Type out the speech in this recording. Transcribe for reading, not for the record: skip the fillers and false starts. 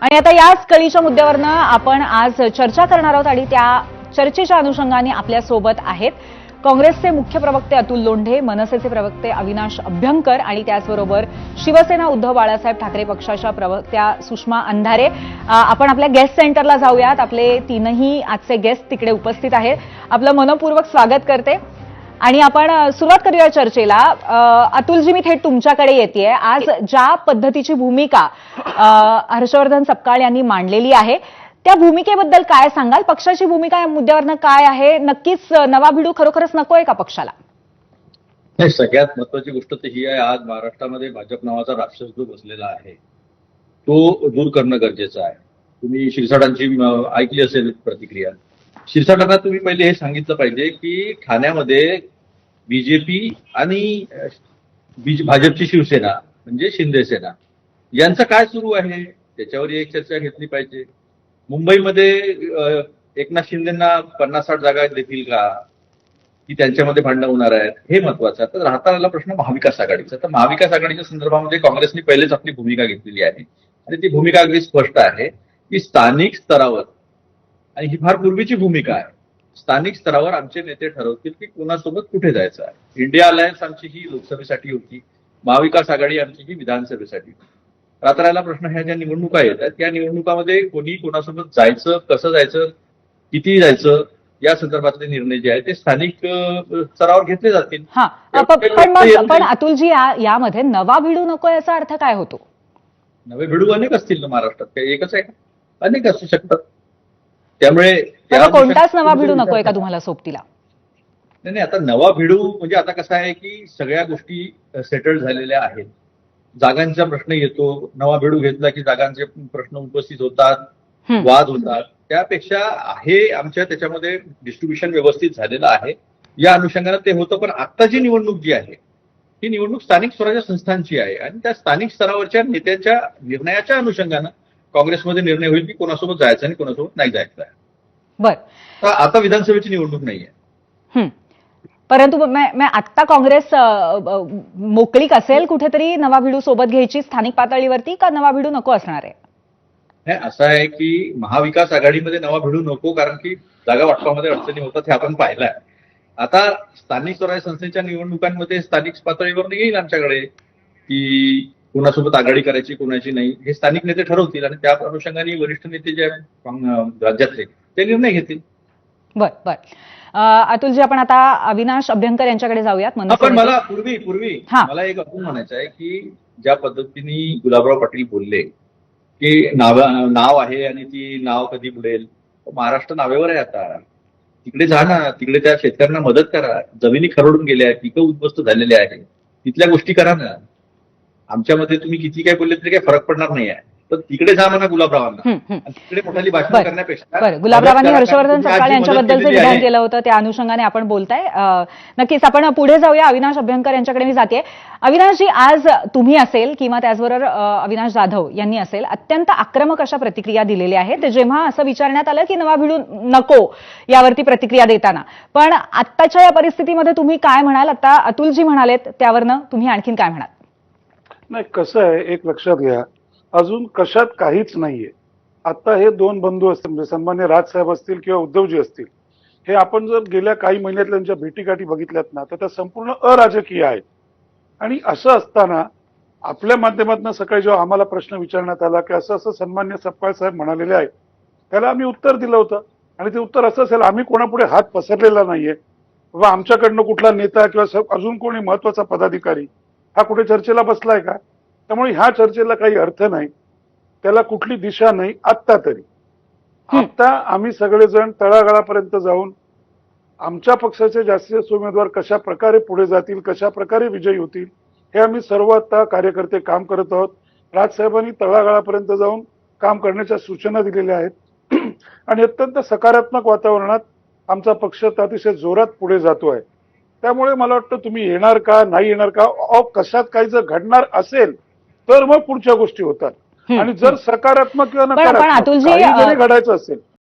आणि आता याच कळीच्या मुद्द्यावरनं आपण आज चर्चा करणार आहोत आणि त्या चर्चेच्या अनुषंगाने आपल्यासोबत आहेत काँग्रेसचे मुख्य प्रवक्ते अतुल लोंढे, मनसेचे प्रवक्ते अविनाश अभ्यंकर आणि त्याचबरोबर शिवसेना उद्धव बाळासाहेब ठाकरे पक्षाच्या प्रवक्त्या सुषमा अंधारे। आपण आपल्या गेस्ट सेंटरला जाऊयात। आपले तीनही आजचे गेस्ट तिकडे उपस्थित आहेत। आपलं मनपूर्वक स्वागत करते आणि आपण सुरुवात करूया चर्चेला। अतुलजी, मी थेट तुमच्याकडे येतेय। आज ज्या पद्धतीची भूमिका हर्षवर्धन सपकाळ यांनी मांडलेली आहे त्या भूमिकेबद्दल काय सांगाल? पक्षाची भूमिका या मुद्द्यावरनं काय आहे? नक्कीच नवा भिडू खरोखरच नकोय का पक्षाला? नाही, सगळ्यात महत्वाची गोष्ट तर ही आहे, आज महाराष्ट्रामध्ये भाजप नावाचा राक्षस जो बसलेला आहे तो दूर करणं गरजेचं आहे। तुम्ही शिरसाटांची ऐकली असेल प्रतिक्रिया। शिरसाटांना तुम्ही पहिले हे सांगितलं पाहिजे की ठाण्यामध्ये बीजेपी आणि भाजपची शिवसेना म्हणजे शिंदे सेना यांचं काय सुरू आहे त्याच्यावर एक चर्चा घेतली पाहिजे। मुंबईमध्ये एकनाथ शिंदेंना 50-60 जागा देतील का, की त्यांच्यामध्ये भांडणं होणार आहेत, हे महत्वाचं आहे। तर राहता आला प्रश्न महाविकास आघाडीचा। तर महाविकास आघाडीच्या संदर्भामध्ये काँग्रेसने पहिलेच आपली भूमिका घेतलेली आहे आणि ती भूमिका अगदी स्पष्ट आहे की स्थानिक स्तरावर, आणि ही फार पूर्वीची भूमिका आहे, स्थानिक स्तरावर आमचे नेते ठरवतील की कोणासोबत कुठे जायचं आहे। इंडिया अलायन्स आमची ही लोकसभेसाठी होती, महाविकास आघाडी आमची ही विधानसभेसाठी होती। रात्राला प्रश्न ह्या ज्या निवडणुका येतात त्या निवडणुकामध्ये कोणी कोणासोबत जायचं, कसं जायचं, किती जायचं या संदर्भातले निर्णय जे आहेत ते स्थानिक स्तरावर घेतले जातील। पण अतुलजी, यामध्ये नवा भिडू नको याचा अर्थ काय होतो? नवे भिडू अनेक असतील ना महाराष्ट्रात, काही एकच आहे का? अनेक असू शकतात। त्यामुळे कोणताच नवा भिडू नकोय का तुम्हाला सोबतीला? नाही, आता नवा भिडू म्हणजे आता कसं आहे की सगळ्या गोष्टी सेटल झालेल्या आहेत। जागांचा प्रश्न येतो, नवा भिडू घेतला की जागांचे प्रश्न उपस्थित होतात, वाद होतात। त्यापेक्षा आहे आमच्या त्याच्यामध्ये डिस्ट्रीब्युशन व्यवस्थित झालेलं आहे, या अनुषंगाने ते होतं। पण आत्ताची निवडणूक जी आहे ही निवडणूक स्थानिक स्वराज्य संस्थांची आहे आणि त्या स्थानिक स्तरावरच्या नेत्यांच्या निर्णयाच्या अनुषंगानं काँग्रेसमध्ये निर्णय होईल की कोणासोबत जायचं आणि कोणासोबत नाही जायचं आहे। बरं, आता विधानसभेची निवडणूक नाहीये, परंतु आता काँग्रेस मोकळीक असेल कुठेतरी नवा भिडू सोबत घ्यायची स्थानिक पातळीवरती, का नवा भिडू नको असणार आहे? नाही, असं आहे की महाविकास आघाडीमध्ये नवा भिडू नको, कारण की जागा वाटपामध्ये अडचणी होतात हे आपण पाहिलं आहे। आता स्थानिक स्वराज्य संस्थेच्या निवडणुकांमध्ये स्थानिक पातळीवर येईल आमच्याकडे की कोणासोबत आघाडी करायची, कोणाची नाही, हे स्थानिक नेते ठरवतील आणि त्या अनुषंगाने वरिष्ठ नेते जे राज्यातले ते निर्णय घेतील। बर, अतुलजी, आपण आता अविनाश अभ्यंकर यांच्याकडे जाऊयात। पण मला पूर्वी मला एक अजून म्हणायचं आहे की ज्या पद्धतीने गुलाबराव पाटील बोलले की नाव आहे आणि ती नाव कधी बुडेल, महाराष्ट्र नावेवर आहे। आता तिकडे जा ना, तिकडे त्या शेतकऱ्यांना मदत करा, जमिनी खरडून गेल्या आहेत, पिकं उद्ध्वस्त झालेले आहे, तिथल्या गोष्टी करा ना। आमच्यामध्ये तुम्ही किती काय बोलले तरी काही फरक पडणार नाही आहे, तर तिकडे जा म्हणा गुलाबरावांना, तिकडे मोठाली भाषण करण्यापेक्षा। गुलाबरावांनी हर्षवर्धन सपकाळ यांच्याबद्दल जे विधान केलं होतं त्या अनुषंगाने आपण बोलताय। नक्कीच आपण पुढे जाऊया। अविनाश अभ्यंकर यांच्याकडे मी जाते। अविनाशजी, आज तुम्ही असेल किंवा त्याचबरोबर अविनाश जाधव यांनी असेल अत्यंत आक्रमक अशा प्रतिक्रिया दिलेल्या आहेत जेव्हा असं विचारण्यात आलं की नवा भिडू नको यावरती प्रतिक्रिया देताना। पण आत्ताच्या या परिस्थितीमध्ये तुम्ही काय म्हणाल? आता अतुलजी म्हणालेत त्यावरनं तुम्ही आणखीन काय म्हणाल? नाही, कसं आहे, एक लक्षात घ्या, अजून कशात काहीच नाहीये। आता हे दोन बंधू असतील, म्हणजे सन्मान्य राजसाहेब असतील किंवा उद्धवजी असतील, हे आपण जर गेल्या काही महिन्यात त्यांच्या भेटीगाठी बघितल्यात ना तर त्या संपूर्ण अराजकीय आहेत। आणि असं असताना आपल्या माध्यमातून सकाळी जेव्हा आम्हाला प्रश्न विचारण्यात आला की असं असं सन्मान्य सपकाळ साहेब म्हणालेले आहेत, त्याला आम्ही उत्तर दिलं होतं आणि ते उत्तर असं असेल, आम्ही कोणापुढे हात पसरलेला नाहीये बाबा, आमच्याकडनं कुठला नेता किंवा अजून कोणी महत्वाचा पदाधिकारी हा कुठे चर्चेला बसलाय का? त्यामुळे ह्या चर्चेला काही अर्थ नाही, त्याला कुठली दिशा नाही आत्ता तरी। आता आम्ही सगळेजण तळागाळापर्यंत जाऊन आमच्या पक्षाचे जास्तीत जास्त उमेदवार कशा प्रकारे पुढे जातील, कशा प्रकारे विजयी होतील, हे आम्ही सर्व आता कार्यकर्ते काम करत आहोत। राजसाहेबांनी तळागाळापर्यंत जाऊन काम करण्याच्या सूचना दिलेल्या आहेत आणि अत्यंत सकारात्मक वातावरणात आमचा पक्ष अतिशय जोरात पुढे जातोय। त्यामुळे मला वाटतं तुम्ही येणार का नाही येणार का, कशात काही जर घडणार असेल तर मग पुढच्या गोष्टी होतात, आणि जर सकारात्मक किंवा नकारात्मक काही जरी घडायचं असेल